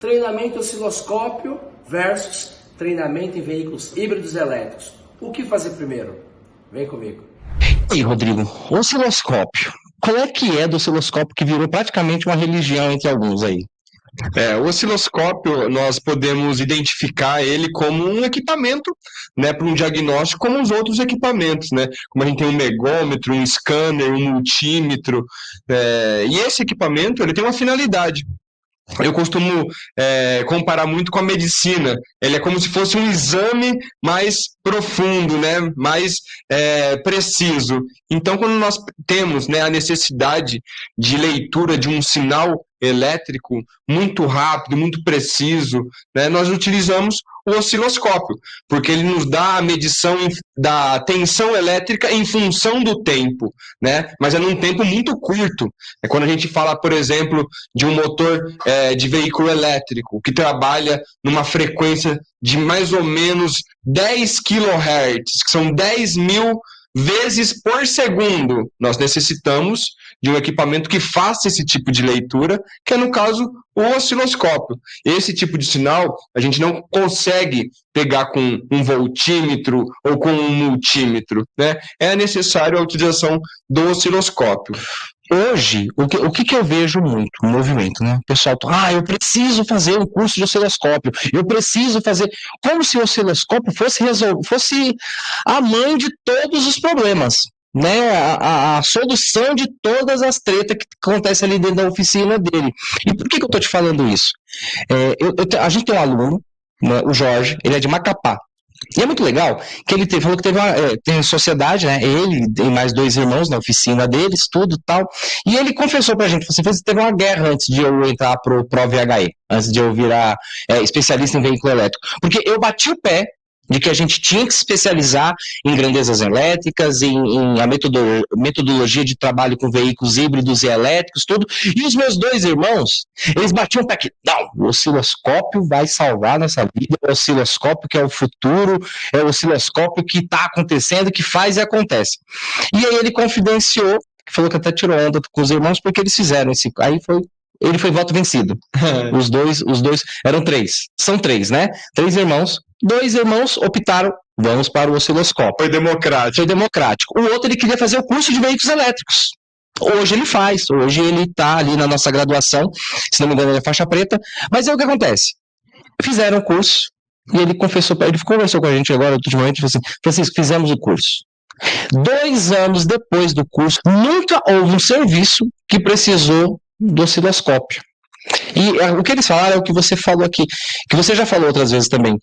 Treinamento osciloscópio versus treinamento em veículos híbridos elétricos. O que fazer primeiro? Vem comigo. E aí, Rodrigo, osciloscópio. Qual é que é do osciloscópio que virou praticamente uma religião entre alguns aí? O osciloscópio, nós podemos identificar ele como um equipamento, né, para um diagnóstico, como os outros equipamentos, né? Como a gente tem um megômetro, um scanner, um multímetro, e esse equipamento ele tem uma finalidade. Eu costumo comparar muito com a medicina. Ele é como se fosse um exame mais profundo, né? Mais preciso. Então, quando nós temos, né, a necessidade de leitura de um sinal elétrico muito rápido, muito preciso, né, nós utilizamos o osciloscópio, porque ele nos dá a medição da tensão elétrica em função do tempo, né? Mas é num tempo muito curto. É quando a gente fala, por exemplo, de um motor de veículo elétrico, que trabalha numa frequência de mais ou menos 10 kHz, que são 10.000 vezes por segundo. Nós necessitamos de um equipamento que faça esse tipo de leitura, que é, no caso, o osciloscópio. Esse tipo de sinal a gente não consegue pegar com um voltímetro ou com um multímetro, né? É necessário a utilização do osciloscópio. Hoje, o que eu vejo muito no movimento, né? O pessoal, eu preciso fazer um curso de osciloscópio, eu preciso fazer... Como se o osciloscópio fosse a mãe de todos os problemas, né? A solução de todas as tretas que acontecem ali dentro da oficina dele. E por que eu tô te falando isso? A gente tem um aluno, né, o Jorge, ele é de Macapá. E é muito legal que ele falou que tem sociedade, né? Ele e mais 2 irmãos na oficina deles, tudo e tal. E ele confessou pra gente, teve uma guerra antes de eu entrar pro VHE, antes de eu virar especialista em veículo elétrico. Porque eu bati o pé de que a gente tinha que se especializar em grandezas elétricas, em a metodologia de trabalho com veículos híbridos e elétricos, tudo. E os meus 2 irmãos, eles batiam o pé aqui. Não, o osciloscópio vai salvar nossa vida, é o osciloscópio que é o futuro, é o osciloscópio que está acontecendo, que faz e acontece. E aí ele confidenciou, falou que até tirou onda com os irmãos, porque eles fizeram esse... Ele foi voto vencido. Os dois, eram 3. São 3, né? 3 irmãos. 2 irmãos optaram, vamos para o osciloscópio. Foi democrático. O outro, ele queria fazer o curso de veículos elétricos. Hoje ele faz, hoje ele está ali na nossa graduação, se não me engano ele é faixa preta, mas é o que acontece. Fizeram o curso, e ele conversou com a gente agora, ultimamente, falou assim, Francisco, fizemos o curso. 2 anos depois do curso, nunca houve um serviço que precisou do osciloscópio. E o que eles falaram é o que você falou aqui, que você já falou outras vezes também.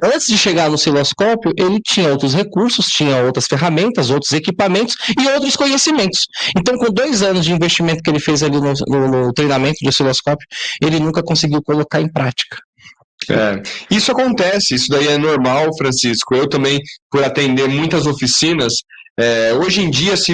Antes de chegar no osciloscópio, ele tinha outros recursos, tinha outras ferramentas, outros equipamentos e outros conhecimentos. Então, com 2 anos de investimento que ele fez ali no treinamento de osciloscópio, ele nunca conseguiu colocar em prática. Isso acontece, isso daí é normal, Francisco. Eu também, por atender muitas oficinas, hoje em dia se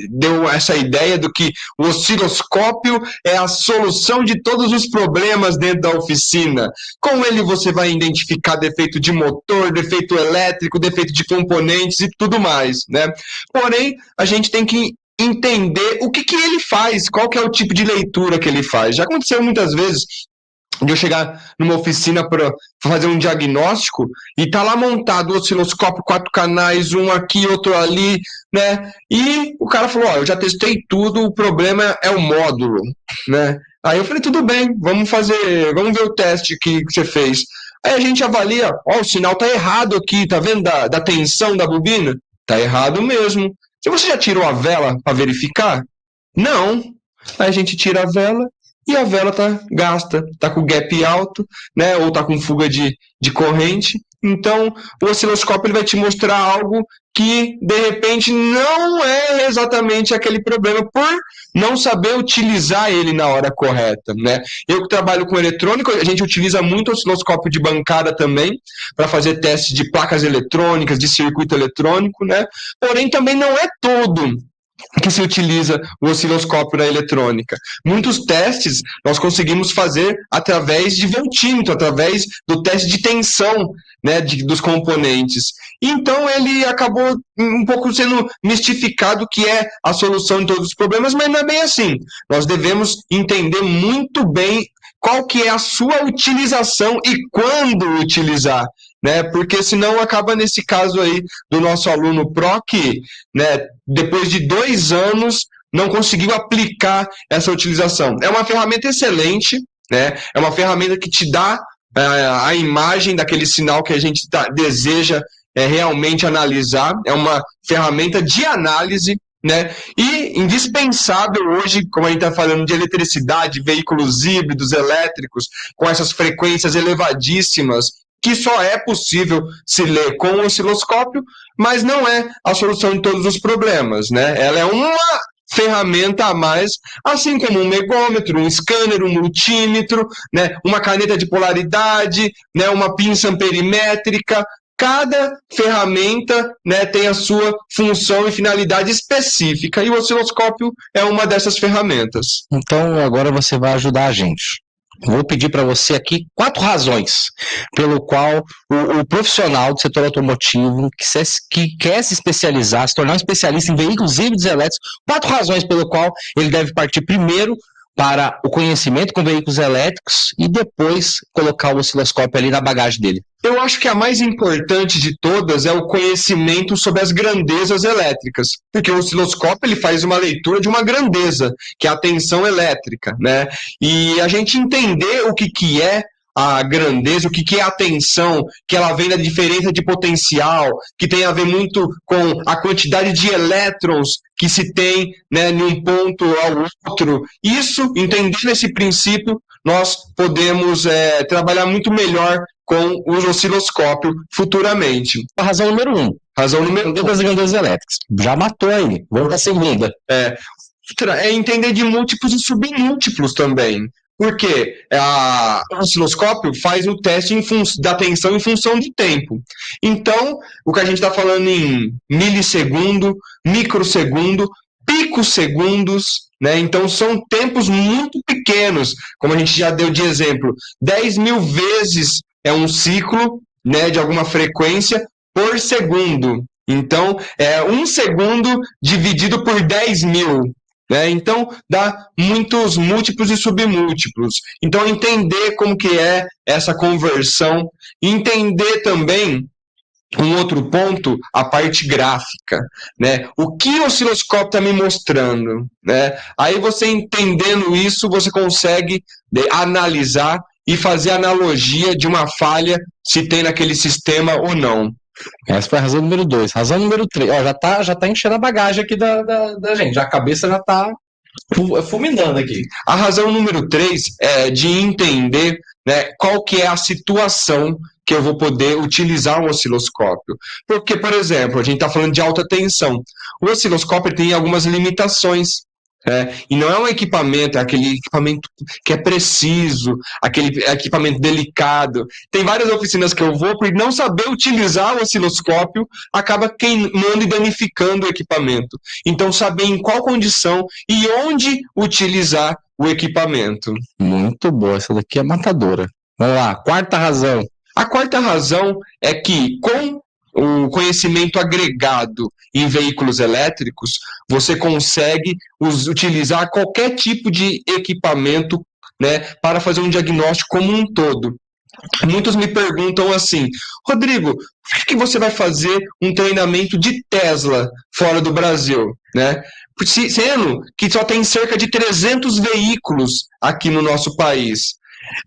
deu essa ideia do que o osciloscópio é a solução de todos os problemas dentro da oficina. Com ele você vai identificar defeito de motor, defeito elétrico, defeito de componentes e tudo mais, né? Porém, a gente tem que entender o que ele faz, qual que é o tipo de leitura que ele faz. Já aconteceu muitas vezes de eu chegar numa oficina para fazer um diagnóstico e tá lá montado o osciloscópio, 4 canais, um aqui, outro ali, né? E o cara falou, eu já testei tudo, o problema é o módulo, né? Aí eu falei, tudo bem, vamos ver o teste que você fez. Aí a gente avalia, o sinal tá errado aqui, tá vendo da tensão da bobina? Tá errado mesmo. Se você já tirou a vela para verificar? Não. Aí a gente tira a vela, e a vela tá gasta, tá com gap alto, né, ou tá com fuga de corrente. Então, o osciloscópio ele vai te mostrar algo que, de repente, não é exatamente aquele problema por não saber utilizar ele na hora correta, né? Eu que trabalho com eletrônico, a gente utiliza muito osciloscópio de bancada também, para fazer testes de placas eletrônicas, de circuito eletrônico, né? Porém, também não é tudo que se utiliza o osciloscópio na eletrônica. Muitos testes nós conseguimos fazer através de voltímetro, através do teste de tensão, né, dos componentes. Então ele acabou um pouco sendo mistificado, que é a solução de todos os problemas, mas não é bem assim. Nós devemos entender muito bem qual que é a sua utilização e quando utilizar, né? Porque senão acaba nesse caso aí do nosso aluno PRO que, né, depois de 2 anos não conseguiu aplicar essa utilização. É uma ferramenta excelente, né? É uma ferramenta que te dá a imagem daquele sinal que a gente deseja realmente analisar. É uma ferramenta de análise, né? E indispensável hoje, como a gente está falando de eletricidade, veículos híbridos, elétricos, com essas frequências elevadíssimas, que só é possível se ler com o osciloscópio, mas não é a solução de todos os problemas, né? Ela é uma ferramenta a mais, assim como um megômetro, um scanner, um multímetro, né? Uma caneta de polaridade, né? Uma pinça amperimétrica. Cada ferramenta, né, tem a sua função e finalidade específica, e o osciloscópio é uma dessas ferramentas. Então agora você vai ajudar a gente. Vou pedir para você aqui 4 razões pelo qual o profissional do setor automotivo que quer se especializar, se tornar um especialista em veículos híbridos elétricos, 4 razões pelo qual ele deve partir primeiro para o conhecimento com veículos elétricos e depois colocar o osciloscópio ali na bagagem dele. Eu acho que a mais importante de todas é o conhecimento sobre as grandezas elétricas, porque o osciloscópio ele faz uma leitura de uma grandeza, que é a tensão elétrica, né? E a gente entender o que é a grandeza, o que é a tensão, que ela vem da diferença de potencial, que tem a ver muito com a quantidade de elétrons que se tem, né, de um ponto ao outro. Isso, entendendo esse princípio, nós podemos trabalhar muito melhor com o osciloscópio futuramente. A razão número 1. Razão número 1. Das grandezas elétricas. Já matou aí. Vamos para a segunda. É entender de múltiplos e submúltiplos também. Porque o osciloscópio faz o teste da tensão em função de tempo. Então, o que a gente está falando em milissegundo, microsegundo, picosegundos, né? Então, são tempos muito pequenos, como a gente já deu de exemplo. 10.000 vezes é um ciclo, né, de alguma frequência por segundo. Então, é 1 segundo dividido por 10.000. Né? Então, dá muitos múltiplos e submúltiplos. Então, entender como que é essa conversão, entender também um outro ponto, a parte gráfica, né? O que o osciloscópio está me mostrando, né? Aí você entendendo isso, você consegue analisar e fazer analogia de uma falha, se tem naquele sistema ou não. Essa foi a razão número 2. Razão número 3. Ó, já tá enchendo a bagagem aqui da gente. Já a cabeça já tá fulminando aqui. A razão número 3 é de entender, né, qual que é a situação que eu vou poder utilizar um osciloscópio. Porque, por exemplo, a gente está falando de alta tensão. O osciloscópio tem algumas limitações. E não é um equipamento, é aquele equipamento que é preciso, aquele equipamento delicado. Tem várias oficinas que eu vou, por não saber utilizar o osciloscópio, acaba queimando e danificando o equipamento. Então, saber em qual condição e onde utilizar o equipamento. Muito boa, essa daqui é matadora. Vamos lá, 4ª razão. A 4ª razão é que, com o conhecimento agregado em veículos elétricos, você consegue utilizar qualquer tipo de equipamento, né, para fazer um diagnóstico como um todo. Muitos me perguntam assim: Rodrigo, por que você vai fazer um treinamento de Tesla fora do Brasil? Né? Sendo que só tem cerca de 300 veículos aqui no nosso país.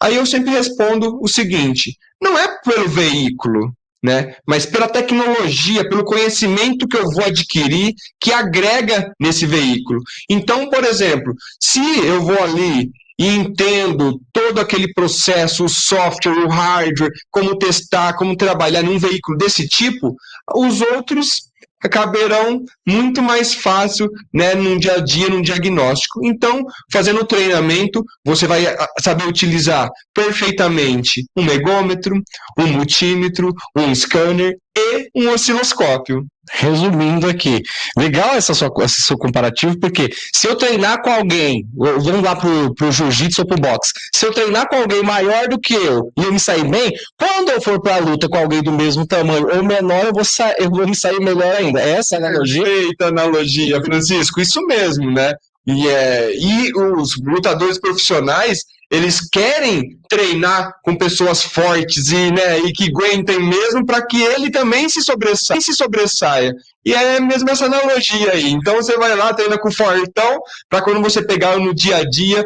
Aí eu sempre respondo o seguinte: não é pelo veículo, né, mas pela tecnologia, pelo conhecimento que eu vou adquirir, que agrega nesse veículo. Então, por exemplo, se eu vou ali e entendo todo aquele processo, o software, o hardware, como testar, como trabalhar num veículo desse tipo, os outros caberão muito mais fácil, né, num dia a dia, num diagnóstico. Então, fazendo o treinamento, você vai saber utilizar perfeitamente um megômetro, um multímetro, um scanner e um osciloscópio. Resumindo aqui, legal esse seu comparativo, porque se eu treinar com alguém, vamos lá pro jiu-jitsu ou pro boxe, se eu treinar com alguém maior do que eu e eu me sair bem, quando eu for pra luta com alguém do mesmo tamanho ou menor, eu vou me sair melhor ainda. Essa é a analogia? Perfeita analogia, Francisco, isso mesmo, né? E os lutadores profissionais, eles querem treinar com pessoas fortes e que aguentem mesmo para que ele também se sobressaia. E é mesmo essa analogia aí. Então você vai lá, treina com o fortão, para quando você pegar no dia a dia,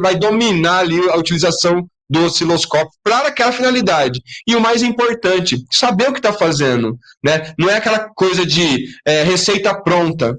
vai dominar ali a utilização do osciloscópio para aquela finalidade. E o mais importante, saber o que está fazendo, né? Não é aquela coisa de receita pronta.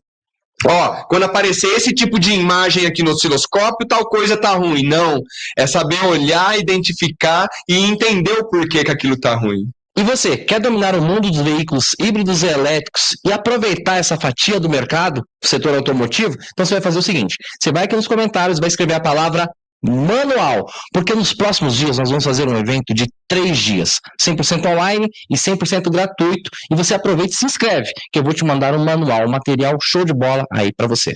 Quando aparecer esse tipo de imagem aqui no osciloscópio, tal coisa tá ruim. Não, é saber olhar, identificar e entender o porquê que aquilo tá ruim. E você, quer dominar o mundo dos veículos híbridos e elétricos e aproveitar essa fatia do mercado, setor automotivo? Então você vai fazer o seguinte, você vai aqui nos comentários, vai escrever a palavra manual, porque nos próximos dias nós vamos fazer um evento de 3 dias, 100% online e 100% gratuito, e você aproveita e se inscreve, que eu vou te mandar um manual, um material show de bola aí para você.